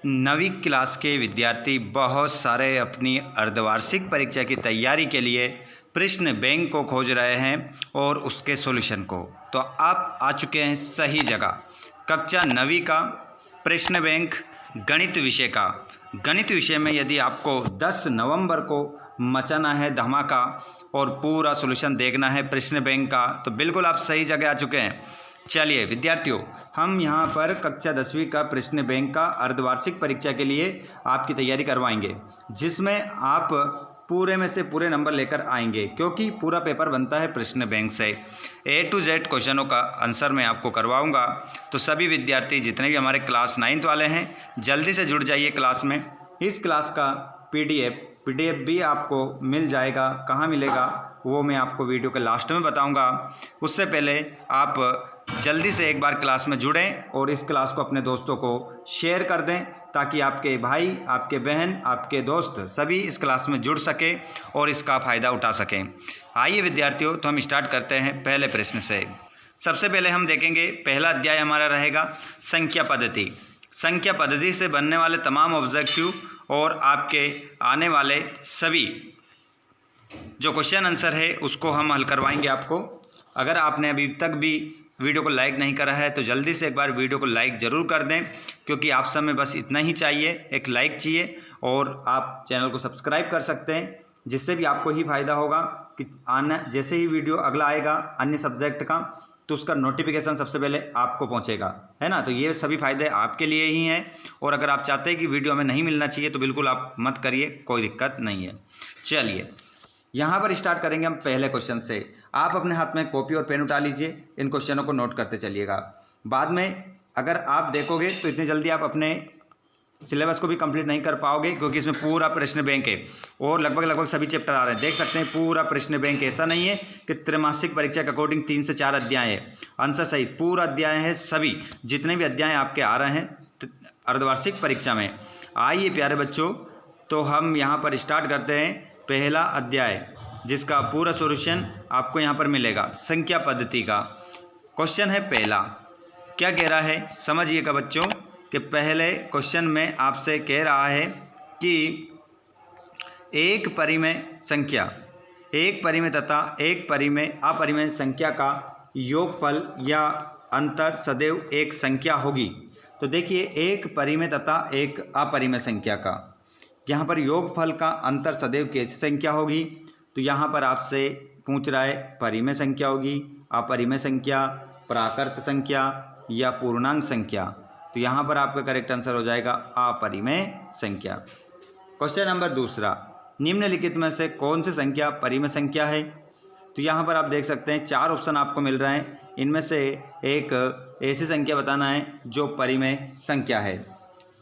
नवीं क्लास के विद्यार्थी बहुत सारे अपनी अर्धवार्षिक परीक्षा की तैयारी के लिए प्रश्न बैंक को खोज रहे हैं और उसके सॉल्यूशन को। तो आप आ चुके हैं सही जगह। कक्षा 9वीं का प्रश्न बैंक गणित विषय का। गणित विषय में यदि आपको 10 नवंबर को मचाना है धमाका और पूरा सॉल्यूशन देखना है प्रश्न बैंक का, तो बिल्कुल आप सही जगह आ चुके हैं। चलिए विद्यार्थियों, हम यहाँ पर कक्षा 10वीं का प्रश्न बैंक का अर्धवार्षिक परीक्षा के लिए आपकी तैयारी करवाएंगे, जिसमें आप पूरे में से पूरे नंबर लेकर आएंगे, क्योंकि पूरा पेपर बनता है प्रश्न बैंक से। A to Z क्वेश्चनों का आंसर मैं आपको करवाऊंगा। तो सभी विद्यार्थी जितने भी हमारे क्लास 9th वाले हैं, जल्दी से जुड़ जाइए क्लास में। इस क्लास का PDF भी आपको मिल जाएगा। कहाँ मिलेगा वो मैं आपको वीडियो के लास्ट में बताऊंगा। उससे पहले आप जल्दी से एक बार क्लास में जुड़ें और इस क्लास को अपने दोस्तों को शेयर कर दें, ताकि आपके भाई, आपके बहन, आपके दोस्त सभी इस क्लास में जुड़ सके और इसका फ़ायदा उठा सकें। आइए विद्यार्थियों, तो हम स्टार्ट करते हैं पहले प्रश्न से। सबसे पहले हम देखेंगे पहला अध्याय हमारा रहेगा संख्या पद्धति। संख्या पद्धति से बनने वाले तमाम ऑब्जेक्टिव और आपके आने वाले सभी जो क्वेश्चन आंसर है उसको हम हल करवाएंगे आपको। अगर आपने अभी तक भी वीडियो को लाइक नहीं करा है तो जल्दी से एक बार वीडियो को लाइक ज़रूर कर दें, क्योंकि आप सब में बस इतना ही चाहिए, एक लाइक चाहिए। और आप चैनल को सब्सक्राइब कर सकते हैं, जिससे भी आपको ही फ़ायदा होगा कि आना जैसे ही वीडियो अगला आएगा अन्य सब्जेक्ट का, तो उसका नोटिफिकेशन सबसे पहले आपको पहुंचेगा, है ना। तो ये सभी फ़ायदे आपके लिए ही हैं। और अगर आप चाहते हैं कि वीडियो हमें नहीं मिलना चाहिए तो बिल्कुल आप मत करिए, कोई दिक्कत नहीं है। चलिए यहाँ पर स्टार्ट करेंगे हम पहले क्वेश्चन से। आप अपने हाथ में कॉपी और पेन उठा लीजिए, इन क्वेश्चनों को नोट करते चलिएगा। बाद में अगर आप देखोगे तो इतनी जल्दी आप अपने सिलेबस को भी कंप्लीट नहीं कर पाओगे, क्योंकि इसमें पूरा प्रश्न बैंक है और लगभग सभी चैप्टर आ रहे हैं। देख सकते हैं पूरा प्रश्न बैंक। ऐसा नहीं है कि त्रैमासिक परीक्षा के अकॉर्डिंग 3 से 4 अध्याय है, आंसर सहित पूरा अध्याय है। सभी जितने भी अध्याय आपके आ रहे हैं अर्धवार्षिक परीक्षा में। आइए प्यारे बच्चों, तो हम यहाँ पर स्टार्ट करते हैं पहला अध्याय, जिसका पूरा सॉल्यूशन आपको यहाँ पर मिलेगा। संख्या पद्धति का क्वेश्चन है पहला। क्या कह रहा है समझिएगा बच्चों, कि पहले क्वेश्चन में आपसे कह रहा है कि एक परिमेय संख्या, एक परिमेय तथा एक परिमेय अपरिमेय संख्या का योगफल या अंतर सदैव एक संख्या होगी। तो देखिए, एक परिमेय तथा एक अपरिमेय संख्या का यहाँ पर योगफल का अंतर सदैव कैसी संख्या होगी। तो यहाँ पर आपसे पूछ रहा है परिमेय संख्या होगी, अपरिमेय संख्या, प्राकृत संख्या या पूर्णांक संख्या। तो यहाँ पर आपका करेक्ट आंसर हो जाएगा अपरिमेय संख्या। क्वेश्चन नंबर दूसरा, निम्नलिखित में से कौन सी संख्या परिमेय संख्या है। तो यहाँ पर आप देख सकते हैं 4 ऑप्शन आपको मिल रहे हैं। इनमें से एक ऐसी संख्या बताना है जो परिमेय संख्या है।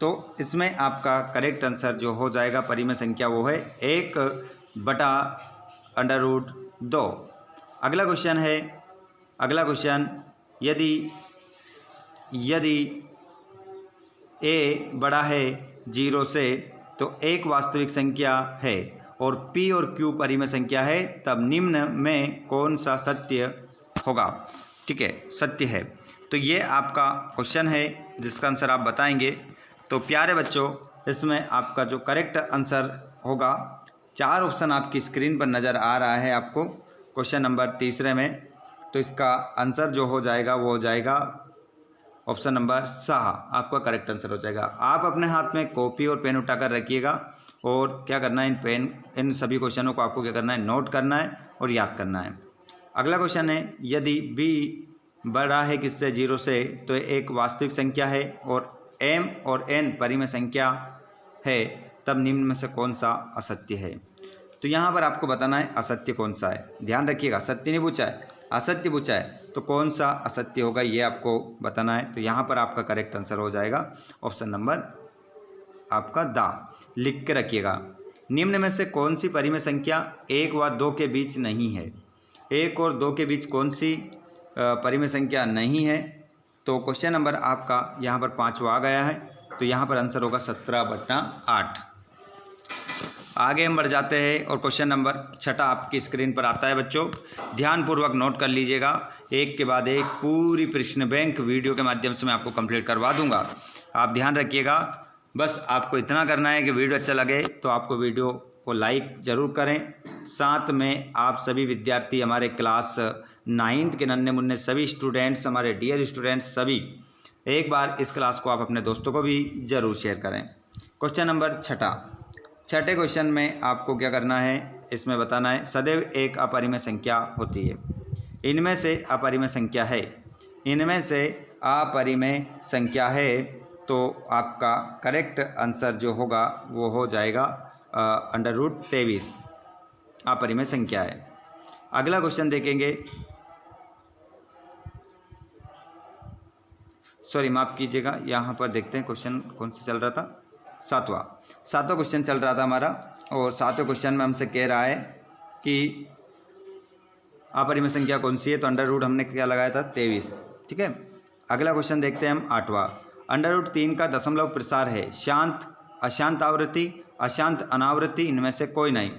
तो इसमें आपका करेक्ट आंसर जो हो जाएगा परिमेय संख्या वो है 1/√2। अगला क्वेश्चन, यदि a बड़ा है 0 से तो एक वास्तविक संख्या है और p और q परिमेय संख्या है, तब निम्न में कौन सा सत्य होगा। ठीक है, सत्य है। तो ये आपका क्वेश्चन है जिसका आंसर आप बताएंगे। तो प्यारे बच्चों, इसमें आपका जो करेक्ट आंसर होगा, 4 ऑप्शन आपकी स्क्रीन पर नज़र आ रहा है आपको क्वेश्चन नंबर तीसरे में। तो इसका आंसर जो हो जाएगा वो हो जाएगा ऑप्शन नंबर 6, आपका करेक्ट आंसर हो जाएगा। आप अपने हाथ में कॉपी और पेन उठाकर रखिएगा और क्या करना है, इन सभी क्वेश्चनों को आपको क्या करना है, नोट करना है और याद करना है। अगला क्वेश्चन है, यदि b बड़ा है किससे 0 से, तो एक वास्तविक संख्या है और m और n परिमेय संख्या है, तब निम्न में से कौन सा असत्य है। तो यहाँ पर आपको बताना है असत्य कौन सा है। ध्यान रखिएगा, सत्य नहीं पूछा है, असत्य पूछा है। तो कौन सा असत्य होगा ये आपको बताना है। तो यहाँ पर आपका करेक्ट आंसर हो जाएगा ऑप्शन नंबर आपका दा। लिख के रखिएगा, निम्न में से कौन सी परिमेय संख्या 1 व 2 के बीच नहीं है। 1 और 2 के बीच कौन सी परिमेय संख्या नहीं है। तो क्वेश्चन नंबर आपका यहाँ पर 5वां आ गया है। तो यहाँ पर आंसर होगा 17/8। आगे हम बढ़ जाते हैं और क्वेश्चन नंबर 6 आपकी स्क्रीन पर आता है बच्चों। ध्यानपूर्वक नोट कर लीजिएगा, एक के बाद एक पूरी प्रश्न बैंक वीडियो के माध्यम से मैं आपको कंप्लीट करवा दूंगा। आप ध्यान रखिएगा, बस आपको इतना करना है कि वीडियो अच्छा लगे तो आपको वीडियो को लाइक ज़रूर करें। साथ में आप सभी विद्यार्थी हमारे क्लास 9th के नन्हे मुन्ने सभी स्टूडेंट्स, हमारे डियर स्टूडेंट्स सभी, एक बार इस क्लास को आप अपने दोस्तों को भी ज़रूर शेयर करें। क्वेश्चन नंबर छठे क्वेश्चन में आपको क्या करना है, इसमें बताना है सदैव एक अपरिमेय संख्या होती है, इनमें से अपरिमेय संख्या है, इनमें से अपरिमेय संख्या है, तो आपका करेक्ट आंसर जो होगा वो हो जाएगा √23 अपरिमेय संख्या है। अगला क्वेश्चन देखेंगे, सॉरी माफ़ कीजिएगा, यहाँ पर देखते हैं क्वेश्चन कौन सा चल रहा था, सातवां क्वेश्चन चल रहा था हमारा। और 7वें क्वेश्चन में हमसे कह रहा है कि अपरिमेय संख्या कौन सी है, तो अंडर हमने क्या लगाया था 23, ठीक है। अगला क्वेश्चन देखते हैं हम 8वां। √3 का दशमलव प्रसार है, शांत, अशांत आवृत्ति, अशांत अनावृत्ति, इनमें से कोई नहीं।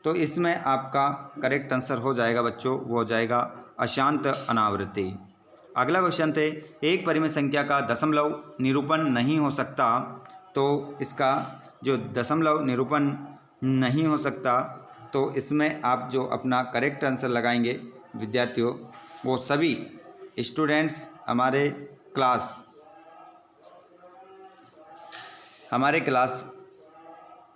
तो इसमें आपका करेक्ट आंसर हो जाएगा बच्चों, वो हो जाएगा अशांत अनावृत्ति। अगला क्वेश्चन थे, एक परिमेय संख्या का दशमलव निरूपण नहीं हो सकता, तो इसका जो दशमलव निरूपण नहीं हो सकता, तो इसमें आप जो अपना करेक्ट आंसर लगाएंगे विद्यार्थियों, वो सभी स्टूडेंट्स हमारे क्लास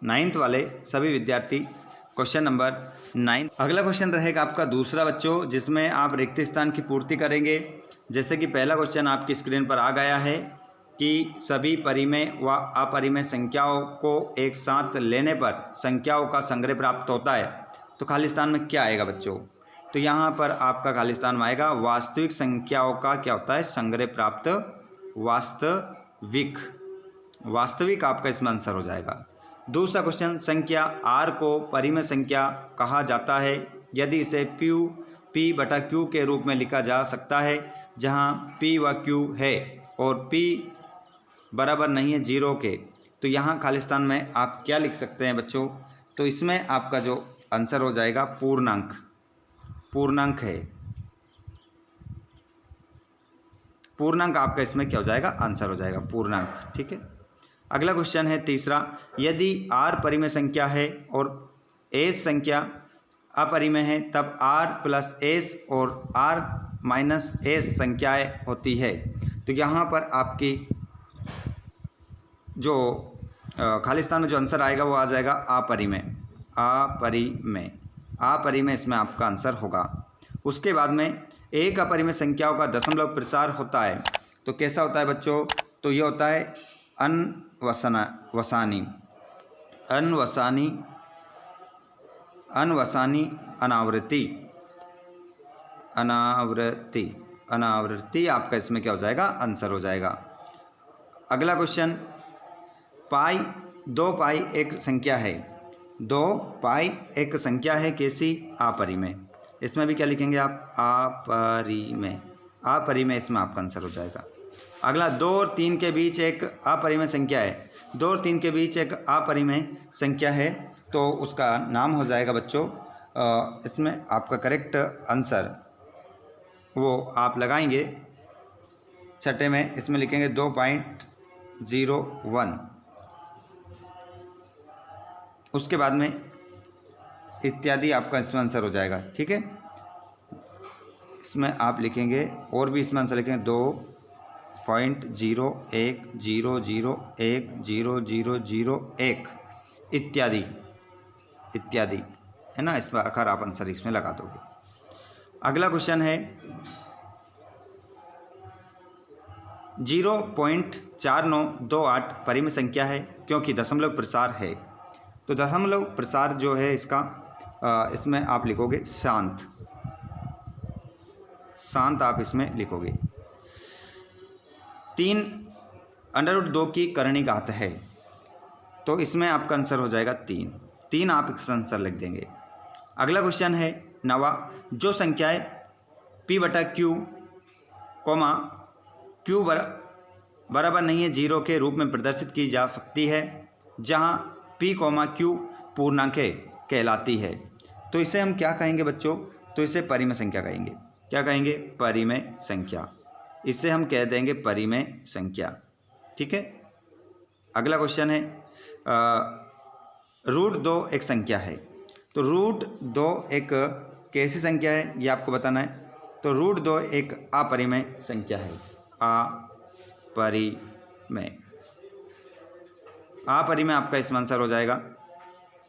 9th वाले सभी विद्यार्थी क्वेश्चन नंबर 9। अगला क्वेश्चन रहेगा आपका दूसरा बच्चों, जिसमें आप रिक्त स्थान की पूर्ति करेंगे। जैसे कि पहला क्वेश्चन आपकी स्क्रीन पर आ गया है कि सभी परिमेय व अपरिमेय संख्याओं को एक साथ लेने पर संख्याओं का संग्रह प्राप्त होता है, तो खाली स्थान में क्या आएगा बच्चों, तो यहाँ पर आपका खाली स्थान में आएगा वास्तविक संख्याओं का क्या होता है, संग्रह प्राप्त, वास्तविक आपका इसमें आंसर हो जाएगा। दूसरा क्वेश्चन, संख्या r को परिमेय संख्या कहा जाता है यदि इसे p/q के रूप में लिखा जा सकता है, जहाँ p व q है और p बराबर नहीं है 0 के, तो यहाँ खाली स्थान में आप क्या लिख सकते हैं बच्चों, तो इसमें आपका जो आंसर हो जाएगा पूर्णांक है, पूर्णांक आपका इसमें क्या हो जाएगा, आंसर हो जाएगा पूर्णांक, ठीक है। अगला क्वेश्चन है तीसरा, यदि r परिमेय संख्या है और s संख्या अपरिमेय है, तब r + s और r - s संख्याएं होती है, तो यहाँ पर आपकी जो खाली स्थान में जो आंसर आएगा वो आ जाएगा अपरिमेय, इसमें आपका आंसर होगा। उसके बाद में एक अपरिमेय संख्याओं का दशमलव प्रसार होता है, तो कैसा होता है बच्चों, तो ये होता है अनवसानी अनावृत्ति आपका इसमें क्या हो जाएगा, आंसर हो जाएगा। अगला क्वेश्चन, 2 पाई एक संख्या है, 2 पाई एक संख्या है, कैसी, अपरिमेय, इसमें भी क्या लिखेंगे आप, अपरिमेय इसमें आपका आंसर हो जाएगा। अगला, 2 और 3 के बीच एक अपरिमेय संख्या है, 2 और 3 के बीच एक अपरिमेय संख्या है, तो उसका नाम हो जाएगा बच्चों, इसमें आपका करेक्ट आंसर वो आप लगाएंगे छठे में, इसमें लिखेंगे 2.01, उसके बाद में इत्यादि आपका इसमें आंसर हो जाएगा, ठीक है। इसमें आप लिखेंगे और भी इसमें आंसर लिखेंगे 2.0100100001 इत्यादि है ना, इस प्रकार आप आंसर इसमें लगा दोगे। अगला क्वेश्चन है 0.4928 परिमेय संख्या है क्योंकि दशमलव प्रसार है, तो दशमलव प्रसार जो है इसका इसमें आप लिखोगे शांत आप इसमें लिखोगे। 3 √2 की करणी घात है, तो इसमें आपका आंसर हो जाएगा 3 आप इसका आंसर लिख देंगे। अगला क्वेश्चन है 9वां, जो संख्याएं p/q, q बराबर नहीं है 0 के रूप में प्रदर्शित की जा सकती है, जहां p, q पूर्णांकें कहलाती है, तो इसे हम क्या कहेंगे बच्चों, तो इसे परिमेय संख्या कहेंगे। क्या कहेंगे, परिमेय संख्या, इसे हम कह देंगे परिमेय संख्या, ठीक है। अगला क्वेश्चन है √2 एक संख्या है, तो √2 एक कैसी संख्या है ये आपको बताना है। तो √2 एक अपरिमेय संख्या है, अपरिमेय। अपरिमेय आपका इसमें आंसर हो जाएगा।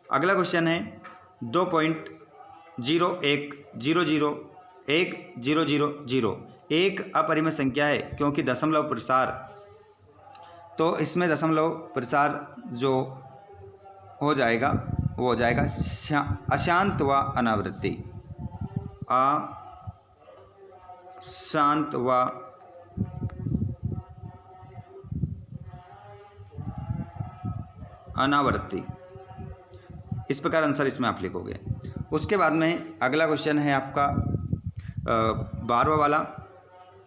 अगला क्वेश्चन है 2.01001000 एक अपरिमेय संख्या है क्योंकि दशमलव प्रसार, तो इसमें दशमलव प्रसार जो हो जाएगा वो हो जाएगा अशांत व अनावृत्ति, अशांत व अनावृत्ति, इस प्रकार आंसर इसमें आप लिखोगे। उसके बाद में अगला क्वेश्चन है आपका 12वां वाला,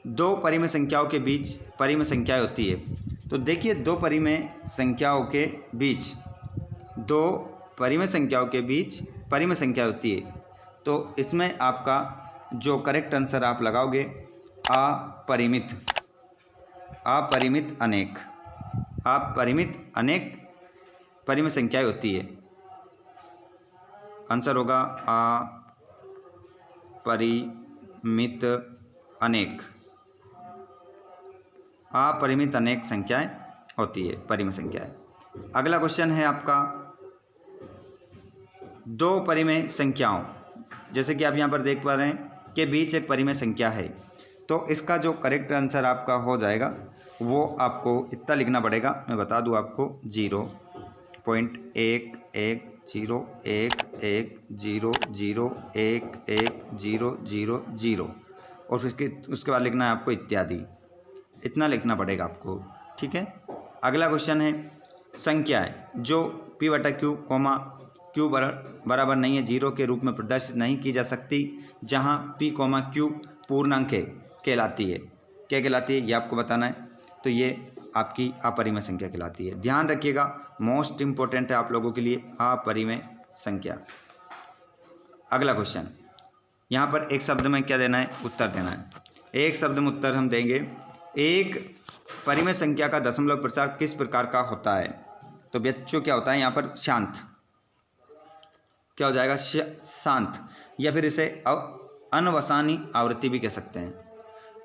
दो परिमेय संख्याओं के बीच परिमेय संख्या होती है। तो देखिए दो परिमेय संख्याओं के बीच, दो परिमेय संख्याओं के बीच परिमेय संख्या होती है, तो इसमें आपका जो करेक्ट आंसर आप लगाओगे अपरिमित, अपरिमित अनेक, अपरिमित अनेक परिमेय संख्याएं होती है। आंसर होगा अपरिमित अनेक, अपरिमित अनेक संख्याएं होती है, परिमेय संख्याएं। अगला क्वेश्चन है आपका दो परिमेय संख्याओं, जैसे कि आप यहाँ पर देख पा रहे हैं के बीच एक परिमेय संख्या है, तो इसका जो करेक्ट आंसर आपका हो जाएगा वो आपको इतना लिखना पड़ेगा, मैं बता दूँ आपको 0.110110011000 और फिर उसके बाद लिखना है आपको इत्यादि, इतना लिखना पड़ेगा आपको, ठीक है। अगला क्वेश्चन है संख्याएं जो p/q, q बराबर नहीं है 0 के रूप में प्रदर्शित नहीं की जा सकती, जहां p, q पूर्णांक कहलाती है। क्या कहलाती है ये आपको बताना है, तो ये आपकी अपरिमेय संख्या कहलाती है। ध्यान रखिएगा, मोस्ट इंपॉर्टेंट है आप लोगों के लिए अपरिमेय संख्या। अगला क्वेश्चन, यहाँ पर एक शब्द में क्या देना है, उत्तर देना है। एक शब्द में उत्तर हम देंगे, एक परिमेय संख्या का दशमलव प्रसार किस प्रकार का होता है। तो बच्चों क्या होता है यहाँ पर, शांत, क्या हो जाएगा, शांत, या फिर इसे अनवसानी आवृत्ति भी कह सकते हैं।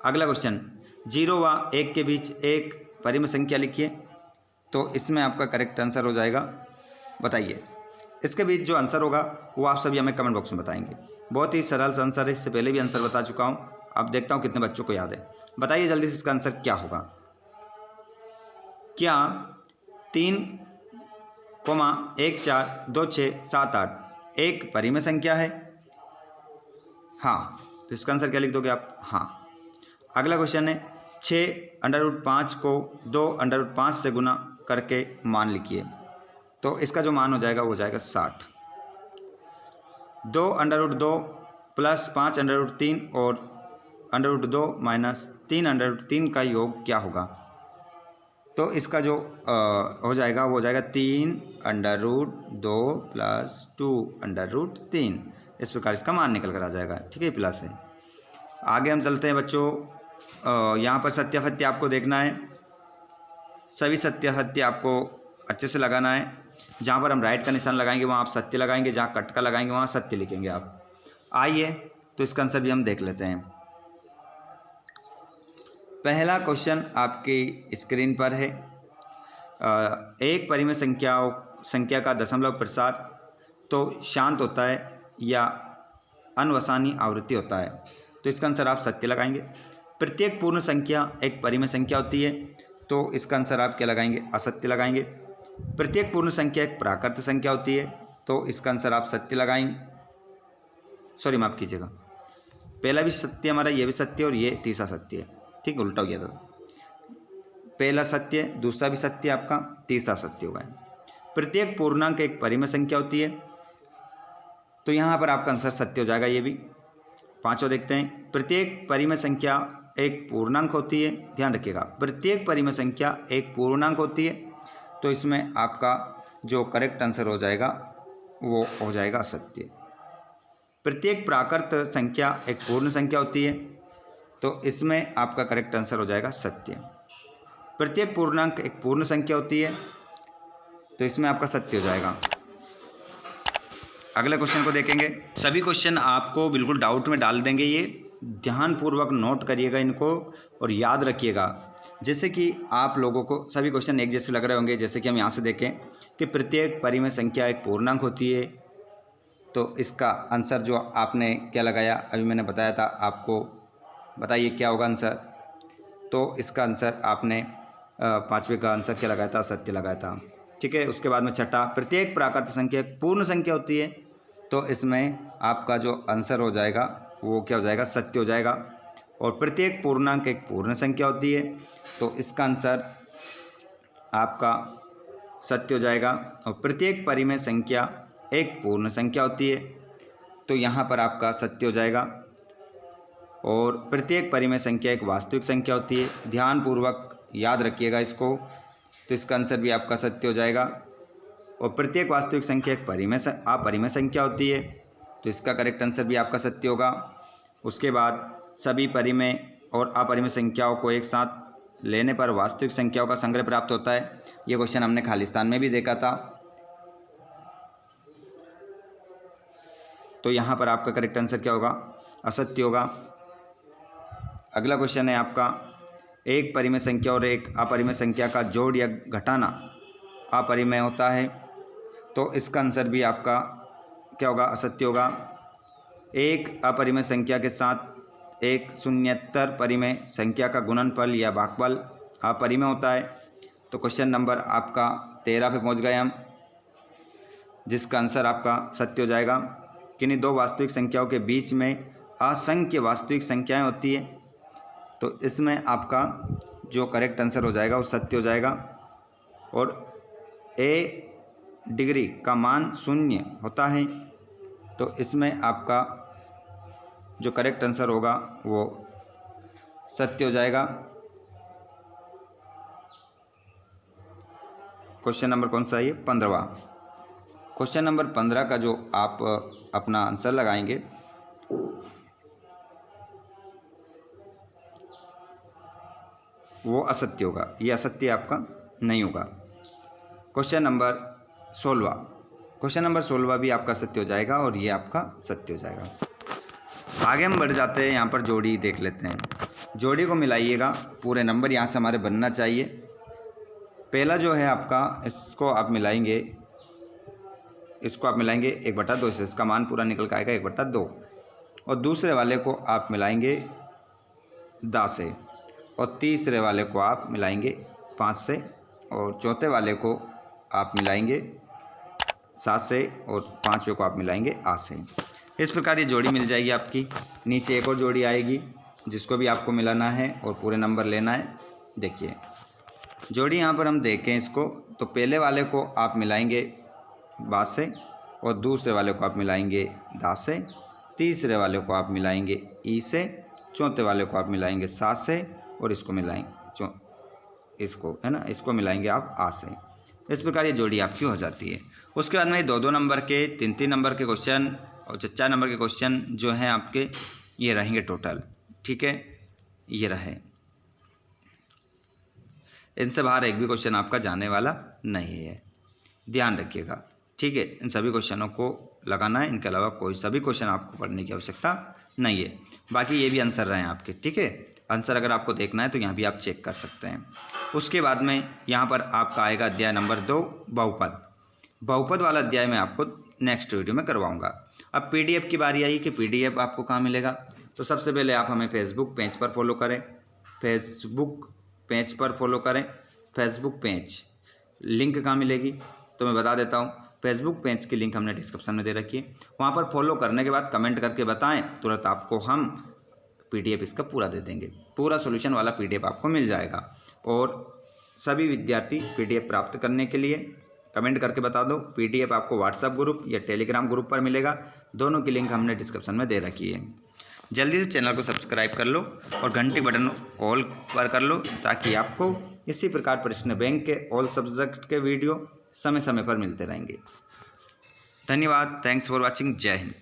अगला क्वेश्चन, 0 व 1 के बीच एक परिमेय संख्या लिखिए, तो इसमें आपका करेक्ट आंसर हो जाएगा, बताइए। इसके बीच जो आंसर होगा वो आप सभी हमें कमेंट बॉक्स में बताएंगे। बहुत ही सरल सा आंसर है, इससे पहले भी आंसर बता चुका हूँ, अब देखता हूँ कितने बच्चों को याद है। बताइए जल्दी से इसका आंसर क्या होगा। क्या 3,142678 एक परिमेय संख्या है? हाँ, तो इसका आंसर क्या लिख दोगे आप, हाँ। अगला क्वेश्चन है 6√5 को 2√5 से गुना करके मान लिखिए, तो इसका जो मान हो जाएगा वो हो जाएगा 60। 2√2 प्लस 5√3 और √2 माइनस 3√3 का योग क्या होगा। तो इसका जो हो जाएगा वो हो जाएगा 3√2 प्लस 2√3, इस प्रकार इसका मान निकल कर आ जाएगा, ठीक है, प्लस है। आगे हम चलते हैं बच्चों, यहाँ पर सत्यासत्य आपको देखना है, सभी सत्यासत्य आपको अच्छे से लगाना है। जहाँ पर हम राइट का निशान लगाएंगे वहाँ आप सत्य लगाएंगे, जहाँ कट का लगाएंगे वहाँ सत्य लिखेंगे आप। आइए तो इसका आंसर भी हम देख लेते हैं। पहला क्वेश्चन आपकी स्क्रीन पर है, एक परिमेय संख्या का दशमलव प्रसार तो शांत होता है या अनवसानी आवृत्ति होता है, तो इसका आंसर आप सत्य लगाएंगे। प्रत्येक पूर्ण संख्या एक परिमेय संख्या होती है, तो इसका आंसर आप क्या लगाएंगे, असत्य लगाएंगे। प्रत्येक पूर्ण संख्या एक प्राकृत संख्या होती है, तो इसका आंसर आप सत्य लगाएंगे, सॉरी माफ़ कीजिएगा, पहला भी सत्य हमारा, ये भी सत्य और ये तीसरा सत्य है, ठीक है, उल्टा हो गया था। पहला सत्य, दूसरा भी सत्य आपका, तीसरा सत्य होगा। प्रत्येक पूर्णांक एक परिमेय संख्या होती है, तो यहाँ पर आपका आंसर सत्य हो जाएगा ये भी। पांचों देखते हैं, प्रत्येक परिमेय संख्या एक पूर्णांक होती है, ध्यान रखिएगा, प्रत्येक परिमेय संख्या एक पूर्णांक होती है, तो इसमें आपका जो करेक्ट आंसर हो जाएगा वो हो जाएगा असत्य। प्रत्येक प्राकृत संख्या एक पूर्ण संख्या होती है, तो इसमें आपका करेक्ट आंसर हो जाएगा सत्य। प्रत्येक पूर्णांक एक पूर्ण संख्या होती है, तो इसमें आपका सत्य हो जाएगा। अगले क्वेश्चन को देखेंगे। सभी क्वेश्चन आपको बिल्कुल डाउट में डाल देंगे, ये ध्यानपूर्वक नोट करिएगा इनको और याद रखिएगा। जैसे कि आप लोगों को सभी क्वेश्चन एक जैसे लग रहे होंगे। जैसे कि हम यहाँ से देखें कि प्रत्येक परिमेय संख्या एक पूर्णांक होती है, तो इसका आंसर जो आपने क्या लगाया अभी मैंने बताया था आपको, बताइए क्या होगा आंसर। तो इसका आंसर आपने पाँचवें का आंसर क्या लगाया था, सत्य लगाया था। ठीक है। उसके बाद में छठा, प्रत्येक प्राकृतिक संख्या एक पूर्ण संख्या होती है, तो इसमें आपका जो आंसर हो जाएगा वो क्या हो जाएगा, सत्य हो जाएगा। और प्रत्येक पूर्णांक एक पूर्ण संख्या होती है, तो इसका आंसर आपका सत्य हो जाएगा। और प्रत्येक परिमेय संख्या एक पूर्ण संख्या होती है, तो यहाँ पर आपका सत्य हो जाएगा। और प्रत्येक परिमेय संख्या एक वास्तविक संख्या होती है, ध्यानपूर्वक याद रखिएगा इसको, तो इसका आंसर भी आपका सत्य हो जाएगा। और प्रत्येक वास्तविक संख्या एक अपरिमेय संख्या होती है, तो इसका करेक्ट आंसर भी आपका सत्य होगा। उसके बाद सभी परिमेय और अपरिमेय संख्याओं को एक साथ लेने पर वास्तविक संख्याओं का संग्रह प्राप्त होता है। ये क्वेश्चन हमने खालिस्तान में भी देखा था, तो यहाँ पर आपका करेक्ट आंसर क्या होगा, असत्य होगा। अगला क्वेश्चन है आपका, एक परिमेय संख्या और एक अपरिमेय संख्या का जोड़ या घटाना अपरिमेय होता है, तो इसका आंसर भी आपका क्या होगा, असत्य होगा। एक अपरिमेय संख्या के साथ एक शून्येतर परिमेय संख्या का गुणनफल या भागफल अपरिमेय होता है, तो क्वेश्चन नंबर आपका 13 पे पहुंच गए हम, जिसका आंसर आपका सत्य हो जाएगा। किन्हीं दो वास्तविक संख्याओं के बीच में असंख्य वास्तविक संख्याएं होती है, तो इसमें आपका जो करेक्ट आंसर हो जाएगा वो सत्य हो जाएगा। और ए डिग्री का मान 0 होता है, तो इसमें आपका जो करेक्ट आंसर होगा वो सत्य हो जाएगा। क्वेश्चन नंबर कौन सा है ये, 15वां। क्वेश्चन नंबर 15 का जो आप अपना आंसर लगाएंगे वो असत्य होगा, ये असत्य आपका नहीं होगा। क्वेश्चन नंबर 16, क्वेश्चन नंबर 16 भी आपका सत्य हो जाएगा और ये आपका सत्य हो जाएगा। आगे हम बढ़ जाते हैं, यहाँ पर जोड़ी देख लेते हैं। जोड़ी को मिलाइएगा, पूरे नंबर यहाँ से हमारे बनना चाहिए। पहला जो है आपका, इसको आप मिलाएंगे, इसको आप मिलाएंगे 1/2 से, इसका मान पूरा निकल के आएगा 1/2। और दूसरे वाले को आप मिलाएंगे 10 से, और तीसरे वाले को आप मिलाएंगे 5 से, और चौथे वाले को आप मिलाएंगे 7 से, और पाँचवें को आप मिलाएंगे 8 से। इस प्रकार ये जोड़ी मिल जाएगी आपकी। नीचे एक और जोड़ी आएगी जिसको भी आपको मिलाना है और पूरे नंबर लेना है। देखिए जोड़ी यहाँ पर हम देखें इसको, तो पहले वाले को आप मिलाएंगे 12 से, और दूसरे वाले को आप मिलाएंगे 10 से, तीसरे वाले को आप मिलाएंगे ई से, चौथे वाले को आप मिलाएंगे 7 से, और इसको मिलाएंगे इसको, है ना, इसको मिलाएंगे आप 8 से। इस प्रकार ये जोड़ी आपकी हो जाती है। उसके बाद में 2-2 नंबर के, 3-3 नंबर के क्वेश्चन और 4-4 नंबर के क्वेश्चन जो हैं आपके, ये रहेंगे टोटल। ठीक है, ये रहे, इनसे बाहर एक भी क्वेश्चन आपका जाने वाला नहीं है, ध्यान रखिएगा। ठीक है, इन सभी क्वेश्चनों को लगाना है, इनके अलावा कोई सभी क्वेश्चन आपको पढ़ने की आवश्यकता नहीं है। बाकी ये भी आंसर रहे हैं आपके। ठीक है, आंसर अगर आपको देखना है तो यहाँ भी आप चेक कर सकते हैं। उसके बाद में यहाँ पर आपका आएगा अध्याय नंबर 2, बहुपद। बहुपद वाला अध्याय मैं आपको नेक्स्ट वीडियो में करवाऊँगा। अब पीडीएफ की बारी आई कि पीडीएफ आपको कहाँ मिलेगा। तो सबसे पहले आप हमें फेसबुक पेज पर फॉलो करें, फेसबुक पेज पर फॉलो करें। फेसबुक पेज लिंक कहाँ मिलेगी तो मैं बता देता हूँ। फेसबुक पेज की लिंक हमने डिस्क्रिप्शन में दे रखी है, वहाँ पर फॉलो करने के बाद कमेंट करके बताएं, तुरंत आपको हम पीडीएफ इसका पूरा दे देंगे। पूरा सॉल्यूशन वाला पीडीएफ आपको मिल जाएगा। और सभी विद्यार्थी पीडीएफ प्राप्त करने के लिए कमेंट करके बता दो। पीडीएफ आपको व्हाट्सएप ग्रुप या टेलीग्राम ग्रुप पर मिलेगा, दोनों की लिंक हमने डिस्क्रिप्शन में दे रखी है। जल्दी से चैनल को सब्सक्राइब कर लो और घंटी बटन ऑल पर कर लो, ताकि आपको इसी प्रकार प्रश्न बैंक के ऑल सब्जेक्ट के वीडियो समय समय पर मिलते रहेंगे। धन्यवाद, थैंक्स फॉर वॉचिंग, जय हिंद।